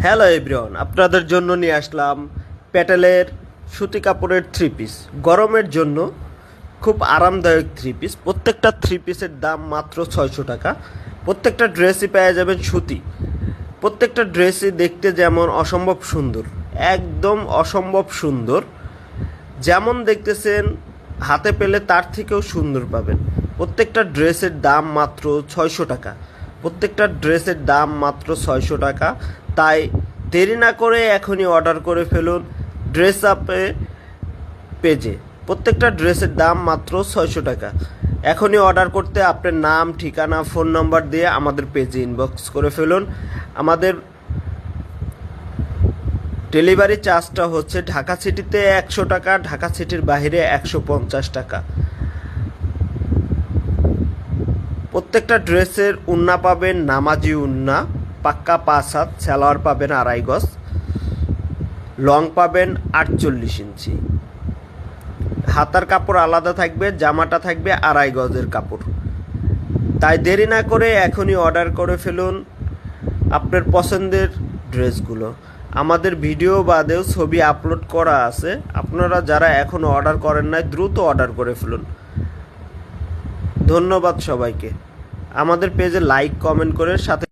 Hello everyone, আপনাদের জন্য নিয়ে আসলাম প্যাটেলের সুতি কাপড়ের থ্রি পিস। গরমের জন্য খুব আরামদায়ক থ্রি পিস। প্রত্যেকটা থ্রি পিসের দাম মাত্র 600 টাকা। প্রত্যেকটা ড্রেসই পেয়ে যাবেন সুতি। প্রত্যেকটা ড্রেসই দেখতে যেমন অসম্ভব সুন্দর, একদম অসম্ভব সুন্দর। যেমন দেখতেছেন হাতে পেলে তার থেকেও সুন্দর পাবেন। প্রত্যেকটা ড্রেসের দাম মাত্র 600 টাকা। প্রত্যেকটা ড্রেসের দাম মাত্র 600 টাকা। তাই দেরি না করে এখনই অর্ডার করে ফেলুন ড্রেস আপে পেজে। প্রত্যেকটা ড্রেসের দাম মাত্র 600 টাকা। এখনই অর্ডার করতে আপনার নাম, ঠিকানা, ফোন নাম্বার দিয়ে আমাদের পেজে ইনবক্স করে ফেলুন। আমাদের ডেলিভারি চার্জটা হচ্ছে ঢাকা সিটিতে 100 টাকা, ঢাকা সিটির বাইরে 150 টাকা। প্রত্যেকটা ড্রেসের উন্না পাবেন নামাজি উন্না, পাক্কা 5 হাত। সালোয়ার পাবেন 2.5 গজ, লং পাবেন 48 ইঞ্চি। হাতার কাপড় আলাদা থাকবে, জামাটা থাকবে 2.5 গজের কাপড়। তাই দেরি না করে এখনই অর্ডার করে ফেলুন আপনার পছন্দের ড্রেসগুলো। আমাদের ভিডিও বাদেও ছবি আপলোড করা আছে, আপনারা যারা এখনও অর্ডার করেন নাই দ্রুত অর্ডার করে ফেলুন। ধন্যবাদ সবাইকে। আমাদের পেজে লাইক, কমেন্ট করে সাথে